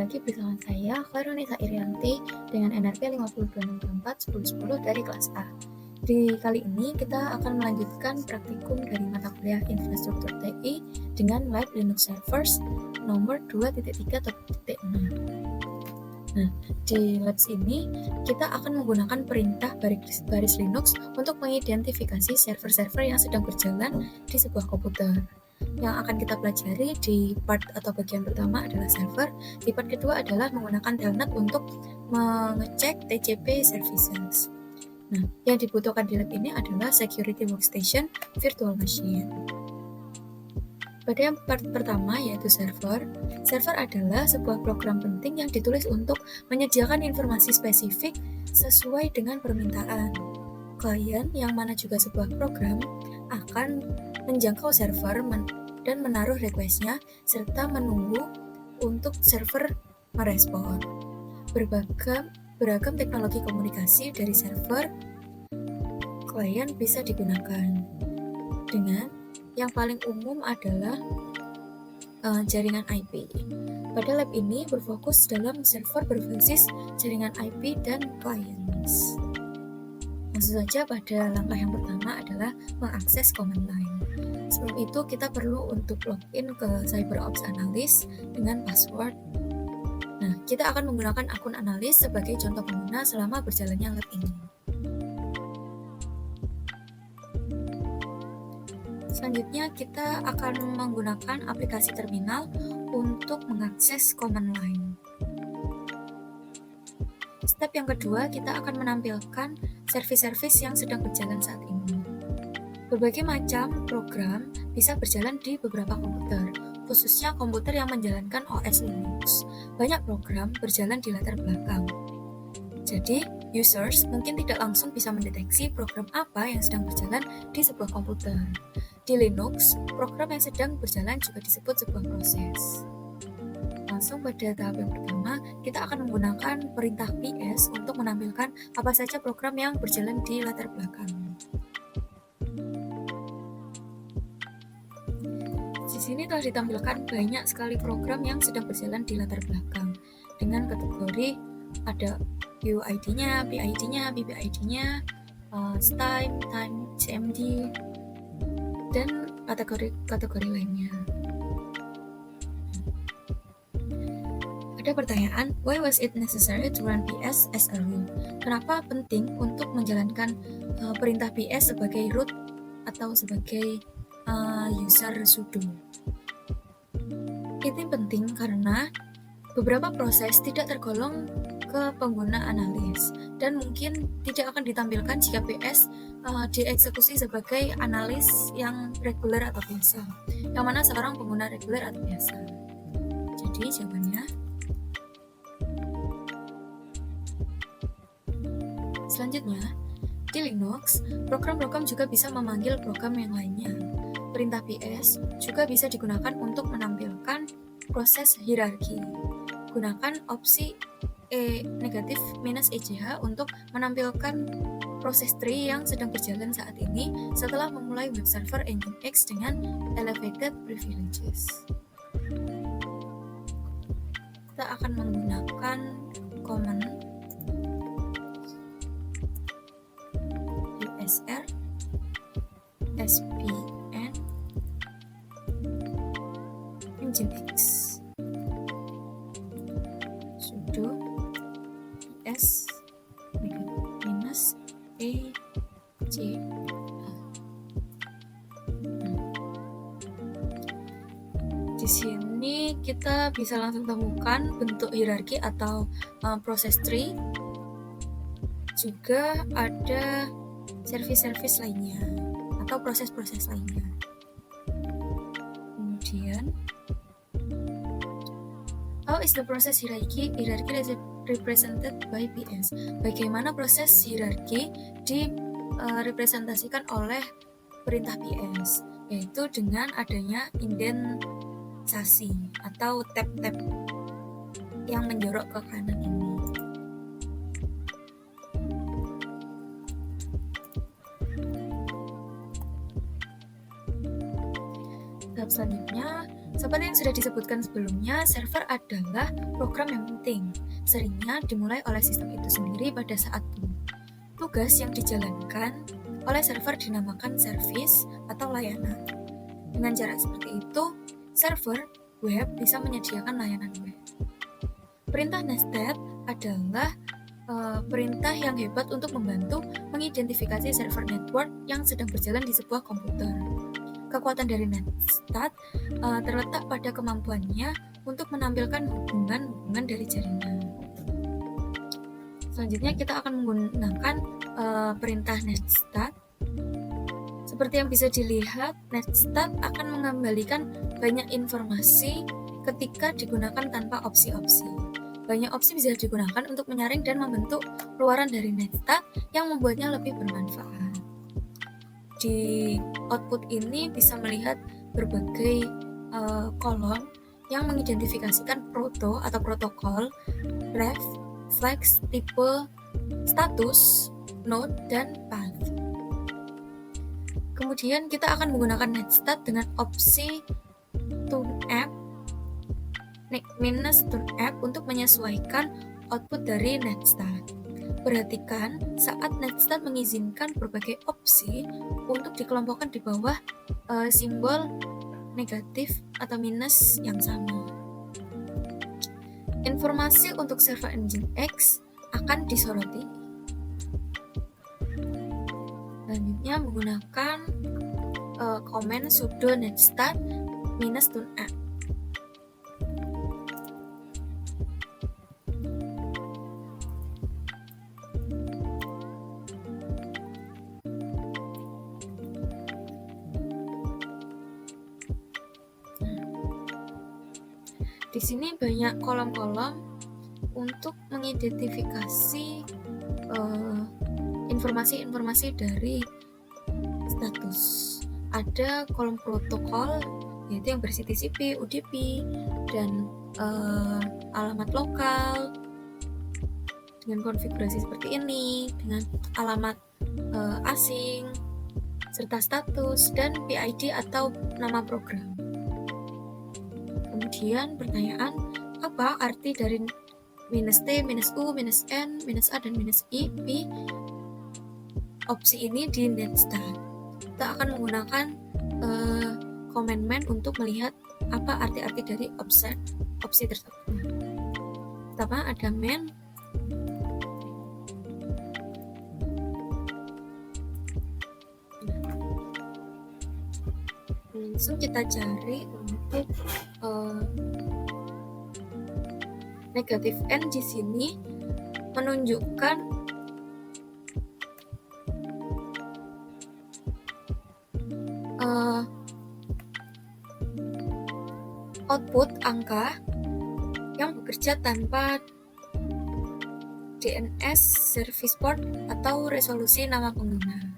lagi bersama saya, Veronica Irianti, dengan NRP 5264 1010 dari kelas A. Di kali ini kita akan melanjutkan praktikum dari mata kuliah Infrastruktur TI dengan Lab Linux Servers nomor 2.3.6. Nah, di labs ini kita akan menggunakan perintah baris Linux untuk mengidentifikasi server-server yang sedang berjalan di sebuah komputer. Yang akan kita pelajari di part atau bagian pertama adalah server, di part kedua adalah menggunakan telnet untuk mengecek TCP services. Nah, yang dibutuhkan di lab ini adalah security workstation, virtual machine. Pada yang part pertama yaitu server. Server adalah sebuah program penting yang ditulis untuk menyediakan informasi spesifik sesuai dengan permintaan. Klien yang mana juga sebuah program akan menjangkau server dan menaruh request-nya serta menunggu untuk server merespon. Beragam teknologi komunikasi dari server klien bisa digunakan. Dengan yang paling umum adalah jaringan IP. Pada lab ini berfokus dalam server berbasis jaringan IP dan clients. Langsung saja pada langkah yang pertama adalah mengakses command line. Sebelum itu kita perlu untuk login ke CyberOps Analyst dengan password. Nah, kita akan menggunakan akun analis sebagai contoh pengguna selama berjalannya lab ini. Selanjutnya kita akan menggunakan aplikasi terminal untuk mengakses command line. Step yang kedua, kita akan menampilkan service-service yang sedang berjalan saat ini. Berbagai macam program bisa berjalan di beberapa komputer, khususnya komputer yang menjalankan OS Linux. Banyak program berjalan di latar belakang. Jadi, users mungkin tidak langsung bisa mendeteksi program apa yang sedang berjalan di sebuah komputer. Di Linux, program yang sedang berjalan juga disebut sebuah proses. Langsung pada tahap yang pertama, kita akan menggunakan perintah ps untuk menampilkan apa saja program yang berjalan di latar belakang. Di sini telah ditampilkan banyak sekali program yang sedang berjalan di latar belakang dengan kategori ada UID-nya, PID-nya, BPID-nya, time, CMD, dan kategori lainnya. Ada pertanyaan, why was it necessary to run ps as a rule? Kenapa penting untuk menjalankan perintah ps sebagai root atau sebagai user sudo? Ini penting karena beberapa proses tidak tergolong ke pengguna analis dan mungkin tidak akan ditampilkan jika ps dieksekusi sebagai analis yang reguler atau biasa, yang mana seorang pengguna reguler atau biasa. Jadi jawabannya, selanjutnya di Linux, program-program juga bisa memanggil program yang lainnya. Perintah ps juga bisa digunakan untuk menampilkan proses hierarki. Gunakan opsi -EJH untuk menampilkan proses tree yang sedang berjalan saat ini setelah memulai web server Nginx dengan elevated privileges. Kita akan menggunakan command usr spn nginx sudo ps -EJH. Di sini kita bisa langsung temukan bentuk hierarki atau proses tree. Juga ada service-service lainnya atau proses-proses lainnya. Kemudian, how is the process hierarchy represented by ps? Bagaimana proses hierarki direpresentasikan oleh perintah ps? Yaitu dengan adanya indentasasi atau tab-tab yang menjorok ke kanan ini. Tahap selanjutnya Seperti yang sudah disebutkan sebelumnya, server adalah program yang penting. Seringnya dimulai oleh sistem itu sendiri pada saat boot. Tugas yang dijalankan oleh server dinamakan service atau layanan. Dengan cara seperti itu, server web bisa menyediakan layanan web. Perintah nested adalah perintah yang hebat untuk membantu mengidentifikasi server network yang sedang berjalan di sebuah komputer. Kekuatan dari nested terletak pada kemampuannya untuk menampilkan hubungan-hubungan dari jaringan. Selanjutnya kita akan menggunakan perintah nested. Seperti yang bisa dilihat, nested akan mengembalikan banyak informasi ketika digunakan tanpa opsi-opsi. Banyak opsi bisa digunakan untuk menyaring dan membentuk keluaran dari nested yang membuatnya lebih bermanfaat. Di output ini bisa melihat berbagai kolom yang mengidentifikasikan proto atau protokol, ref, flags, tipe, status, node, dan path. Kemudian kita akan menggunakan nested dengan opsi TuneApp minus TuneApp untuk menyesuaikan output dari nested. Perhatikan saat nested mengizinkan berbagai opsi untuk dikelompokkan di bawah simbol negatif atau minus yang sama. Informasi untuk server engine X akan disoroti. Selanjutnya menggunakan komen sudo nested minus TuneApp. Di sini banyak kolom-kolom untuk mengidentifikasi informasi-informasi dari status. Ada kolom protokol, yaitu yang berisi TCP, UDP, dan alamat lokal dengan konfigurasi seperti ini, dengan alamat asing, serta status, dan PID atau nama program. Kemudian pertanyaan, apa arti dari minus T, minus U, minus N, minus A, dan minus I, P opsi ini di nested? Kita akan menggunakan command man untuk melihat apa arti-arti dari opsi tersebut. Pertama ada man. Langsung kita cari untuk negatif N di sini menunjukkan output angka yang bekerja tanpa DNS service port atau resolusi nama pengguna.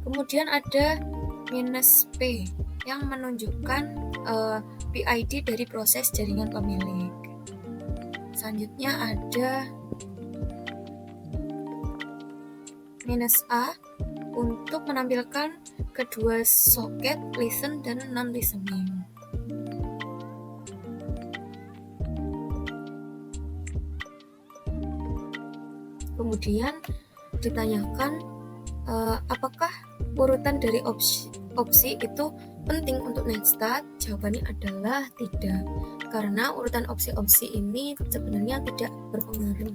Kemudian ada minus P yang menunjukkan PID dari proses jaringan pemilik. Selanjutnya ada minus A untuk menampilkan kedua soket listen dan non-listening. Kemudian ditanyakan apakah urutan dari opsi itu penting untuk nested? Jawabannya adalah tidak, karena urutan opsi-opsi ini sebenarnya tidak berpengaruh.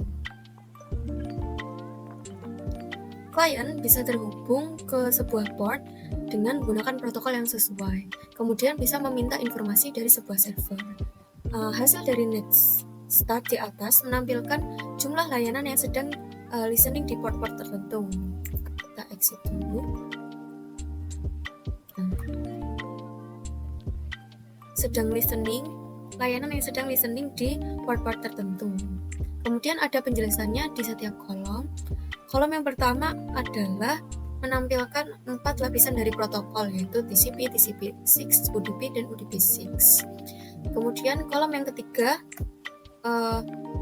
Klien bisa terhubung ke sebuah port dengan menggunakan protokol yang sesuai, kemudian bisa meminta informasi dari sebuah server. Hasil dari nested di atas menampilkan jumlah layanan yang sedang listening di port-port tertentu. Kita exit dulu. Layanan yang sedang listening di port-port tertentu. Kemudian ada penjelasannya di setiap kolom. Kolom yang pertama adalah menampilkan 4 lapisan dari protokol, yaitu TCP, TCP6, UDP, dan UDP6. Kemudian kolom yang ketiga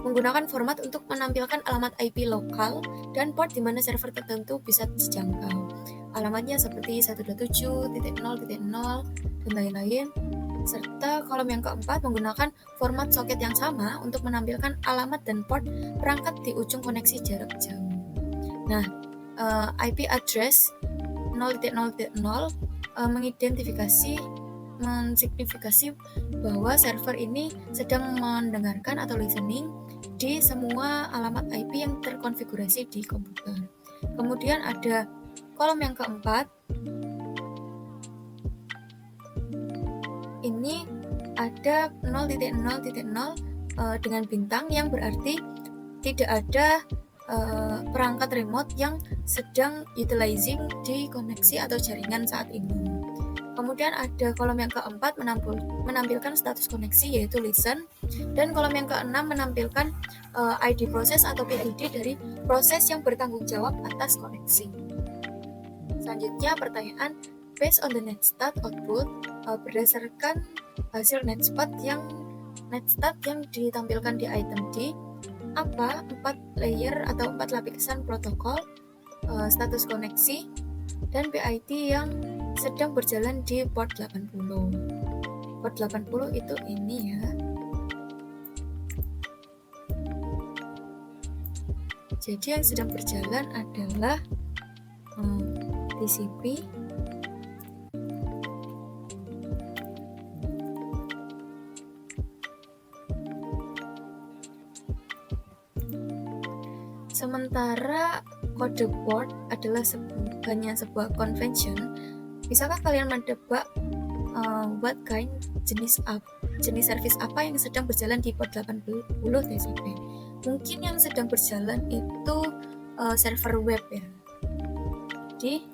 menggunakan format untuk menampilkan alamat IP lokal dan port di mana server tertentu bisa dijangkau. Alamatnya seperti 127.0.0 dan lain-lain. Serta kolom yang keempat menggunakan format soket yang sama untuk menampilkan alamat dan port perangkat di ujung koneksi jarak jauh. Nah, IP address 0.0.0 mensignifikasi bahwa server ini sedang mendengarkan atau listening di semua alamat IP yang terkonfigurasi di komputer. Kemudian ada kolom yang keempat. Ini ada 0.0.0 dengan bintang yang berarti tidak ada perangkat remote yang sedang utilizing di koneksi atau jaringan saat ini. Kemudian ada kolom yang keempat menampilkan status koneksi yaitu listen, dan kolom yang keenam menampilkan ID proses atau PID dari proses yang bertanggung jawab atas koneksi. Selanjutnya pertanyaan, based on the netstat output, berdasarkan hasil netstat yang ditampilkan di item D, apa 4 layer atau 4 lapisan protokol, status koneksi, dan PID yang sedang berjalan di port 80. Port 80 itu ini ya. Jadi yang sedang berjalan adalah TCP, sementara kode port adalah hanya sebuah convention. Bisakah kalian menebak what kind jenis service apa yang sedang berjalan di port 80 TCP? Mungkin yang sedang berjalan itu server web ya. Jadi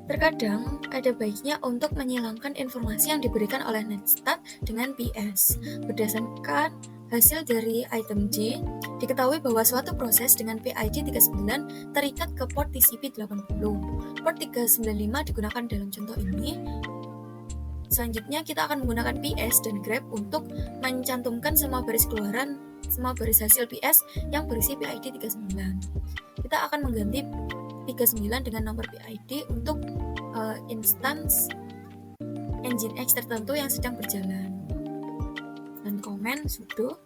terkadang ada baiknya untuk menyilangkan informasi yang diberikan oleh netstat dengan PS. Berdasarkan hasil dari item D, diketahui bahwa suatu proses dengan PID 39 terikat ke port TCP 80. Port 395 digunakan dalam contoh ini. Selanjutnya kita akan menggunakan PS dan grep untuk mencantumkan semua baris hasil PS yang berisi PID 39. Kita akan mengganti 39 dengan nomor PID untuk instance Nginx tertentu yang sedang berjalan. Dan komen sudo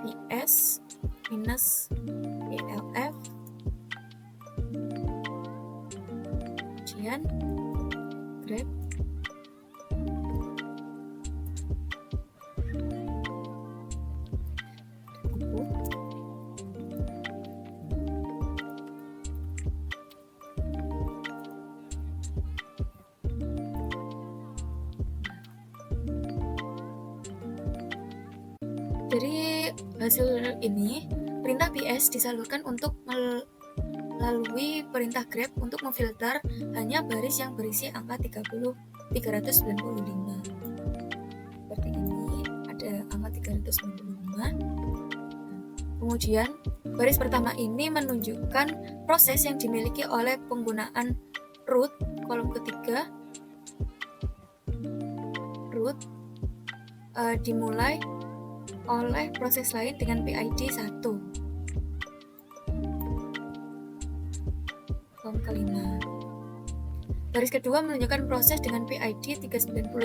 ps -elf, kemudian grep Dari hasil ini, perintah PS disalurkan untuk melalui perintah grep untuk memfilter hanya baris yang berisi angka 395. Seperti ini, ada angka 395. Kemudian, baris pertama ini menunjukkan proses yang dimiliki oleh penggunaan root, kolom ketiga, root dimulai oleh proses lain dengan PID 1. Kolom kelima. Baris kedua menunjukkan proses dengan PID 396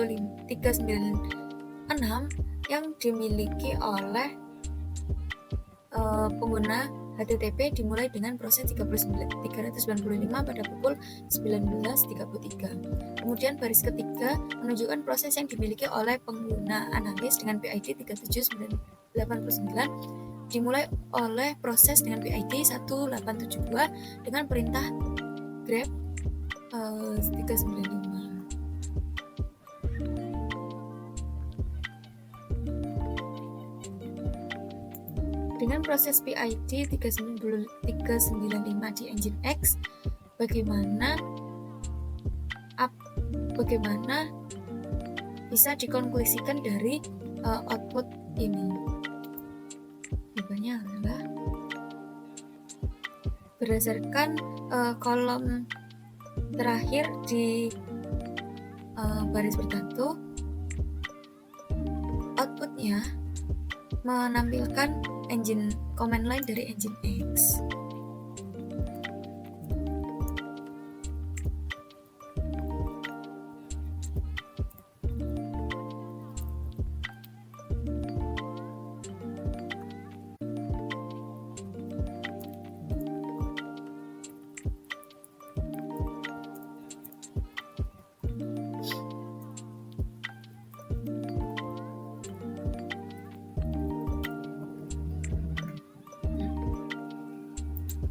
yang dimiliki oleh pengguna HTTP dimulai dengan proses 395 pada pukul 19.33. Kemudian baris ketiga menunjukkan proses yang dimiliki oleh pengguna analis dengan PID 37989 dimulai oleh proses dengan PID 1872 dengan perintah grep 395. Dengan proses PID 395 di Nginx, bagaimana bisa dikonklusikan dari output ini? Jawabannya adalah berdasarkan kolom Terakhir di baris bertato, outputnya menampilkan engine command line dari Nginx.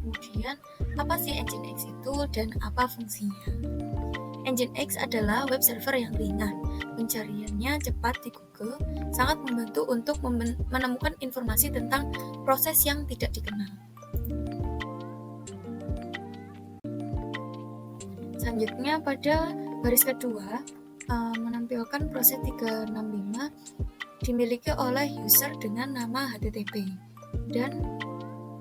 Kemudian, apa sih Nginx itu dan apa fungsinya? Nginx adalah web server yang ringan. Pencariannya cepat di Google, sangat membantu untuk menemukan informasi tentang proses yang tidak dikenal. Selanjutnya pada baris kedua menampilkan proses 365 dimiliki oleh user dengan nama HTTP dan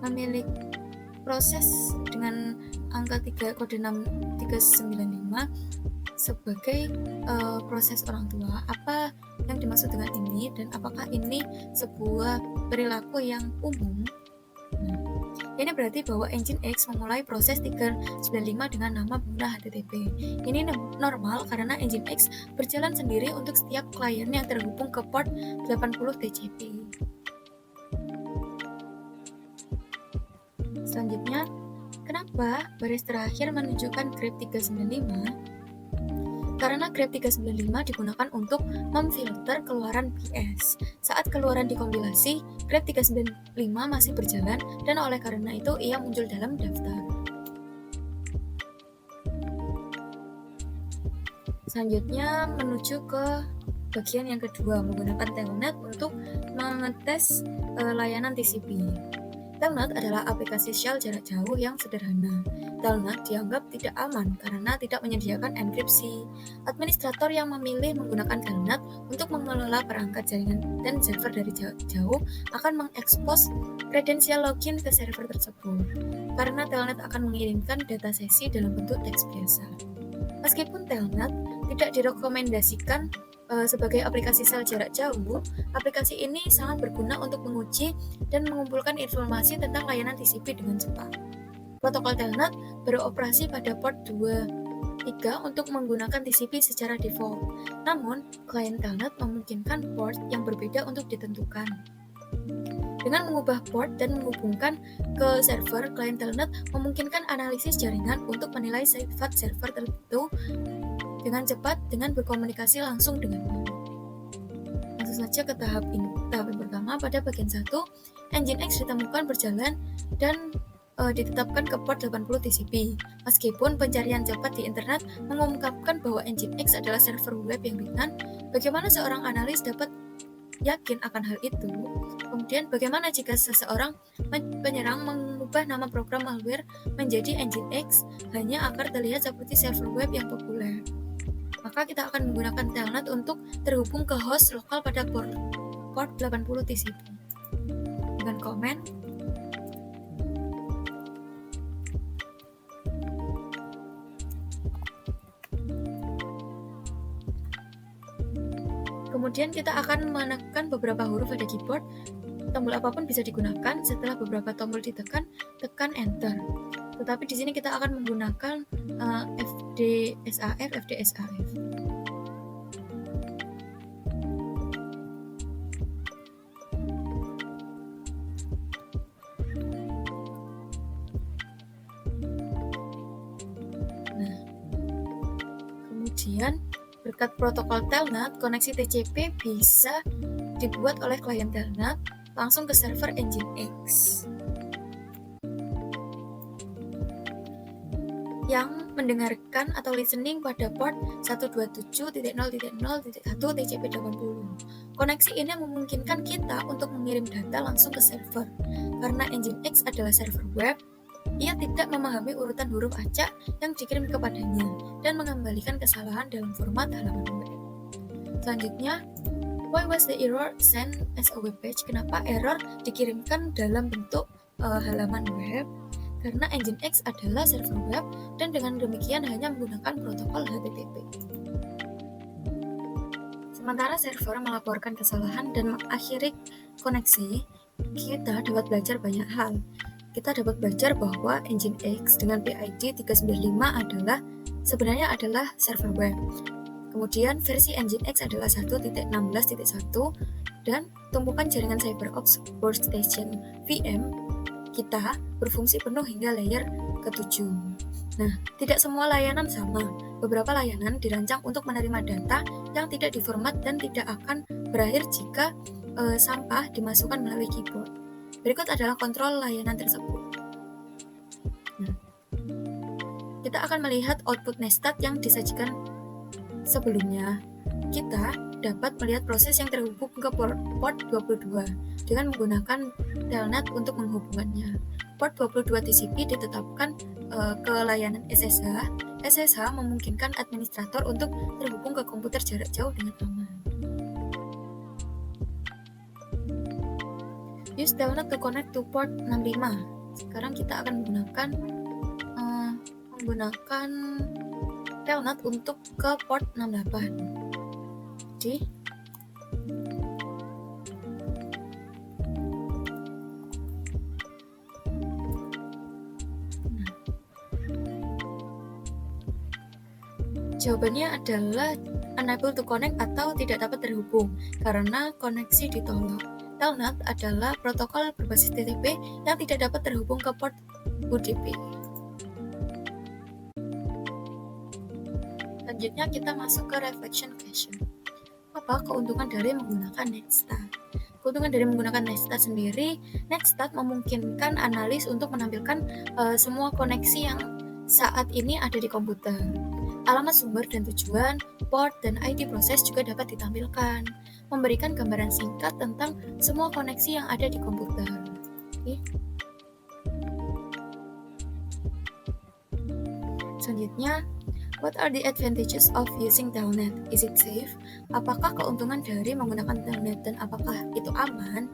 memiliki proses dengan angka 3 kode 6395 sebagai proses orang tua. Apa yang dimaksud dengan ini dan apakah ini sebuah perilaku yang umum? Nah, ini berarti bahwa Nginx memulai proses 395 dengan nama pengguna HTTP. Ini normal karena Nginx berjalan sendiri untuk setiap klien yang terhubung ke port 80 TCP. Selanjutnya, kenapa baris terakhir menunjukkan grep 395? Karena grep 395 digunakan untuk memfilter keluaran BS. Saat keluaran dikompilasi, grep 395 masih berjalan dan oleh karena itu ia muncul dalam daftar. Selanjutnya menuju ke bagian yang kedua, menggunakan Telnet untuk mengetes layanan TCP. Telnet adalah aplikasi shell jarak jauh yang sederhana. Telnet dianggap tidak aman karena tidak menyediakan enkripsi. Administrator yang memilih menggunakan Telnet untuk mengelola perangkat jaringan dan server dari jauh akan mengekspos kredensial login ke server tersebut, karena Telnet akan mengirimkan data sesi dalam bentuk teks biasa. Meskipun Telnet tidak direkomendasikan sebagai aplikasi sel jarak jauh, aplikasi ini sangat berguna untuk menguji dan mengumpulkan informasi tentang layanan TCP dengan cepat. Protokol Telnet beroperasi pada port 23 untuk menggunakan TCP secara default. Namun, klien Telnet memungkinkan port yang berbeda untuk ditentukan. Dengan mengubah port dan menghubungkan ke server, klien Telnet memungkinkan analisis jaringan untuk menilai sifat server tertentu dengan cepat dengan berkomunikasi langsung dengannya. Langsung saja ke tahap yang pertama. Pada bagian 1, Nginx ditemukan berjalan dan ditetapkan ke port 80 TCP. Meskipun pencarian cepat di internet mengungkapkan bahwa Nginx adalah server web yang ringan, bagaimana seorang analis dapat yakin akan hal itu? Kemudian bagaimana jika seseorang penyerang mengubah nama program malware menjadi Nginx hanya agar terlihat seperti server web yang populer? Maka kita akan menggunakan Telnet untuk terhubung ke host lokal pada port 80 TCP dengan komen kemudian kita akan menekan beberapa huruf pada keyboard. Tombol apapun bisa digunakan. Setelah beberapa tombol ditekan, tekan enter. Tetapi di sini kita akan menggunakan FDSAF. Nah, kemudian berkat protokol Telnet, koneksi TCP bisa dibuat oleh klien Telnet langsung ke server Nginx yang mendengarkan atau listening pada port 127.0.0.1 TCP 80. Koneksi ini memungkinkan kita untuk mengirim data langsung ke server. Karena Nginx adalah server web, ia tidak memahami urutan huruf acak yang dikirim kepadanya dan mengembalikan kesalahan dalam format halaman web. Selanjutnya, why was the error sent as a web page? Kenapa error dikirimkan dalam bentuk halaman web? karena Nginx adalah server web dan dengan demikian hanya menggunakan protokol HTTP. Sementara server melaporkan kesalahan dan mengakhiri koneksi, kita dapat belajar banyak hal. Kita dapat belajar bahwa Nginx dengan PID 395 sebenarnya adalah server web. Kemudian versi Nginx adalah 1.16.1 dan tumpukan jaringan CyberOps Workstation VM kita berfungsi penuh hingga layer ke-7. Nah, tidak semua layanan sama. Beberapa layanan dirancang untuk menerima data yang tidak diformat dan tidak akan berakhir jika sampah dimasukkan melalui keyboard. Berikut adalah kontrol layanan tersebut. Nah, kita akan melihat output nestat yang disajikan sebelumnya. Kita dapat melihat proses yang terhubung ke port 22 dengan menggunakan telnet untuk menghubungkannya. Port 22 TCP ditetapkan ke layanan SSH. SSH memungkinkan administrator untuk terhubung ke komputer jarak jauh dengan aman. Use telnet to connect to port 65. Sekarang kita akan menggunakan telnet untuk ke port 68. Jadi jawabannya adalah unable to connect atau tidak dapat terhubung karena koneksi ditolak. Telnet adalah protokol berbasis TCP yang tidak dapat terhubung ke port UDP. Selanjutnya kita masuk ke reflection question. Apa keuntungan dari menggunakan Netstat? Keuntungan dari menggunakan Netstat sendiri, Netstat memungkinkan analis untuk menampilkan semua koneksi yang saat ini ada di komputer. Alamat sumber dan tujuan, port, dan ID proses juga dapat ditampilkan, memberikan gambaran singkat tentang semua koneksi yang ada di komputer. Selanjutnya, what are the advantages of using telnet? Is it safe? Apakah keuntungan dari menggunakan telnet dan apakah itu aman?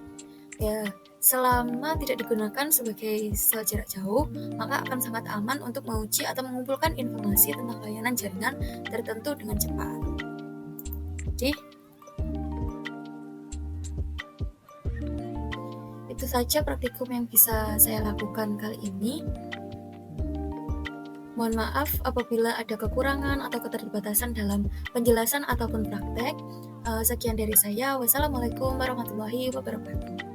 Ya, selama tidak digunakan sebagai sel jarak jauh, maka akan sangat aman untuk menguji atau mengumpulkan informasi tentang layanan jaringan tertentu dengan cepat. Jadi, itu saja praktikum yang bisa saya lakukan kali ini. Mohon maaf apabila ada kekurangan atau keterbatasan dalam penjelasan ataupun praktek. Sekian dari saya. Wassalamualaikum warahmatullahi wabarakatuh.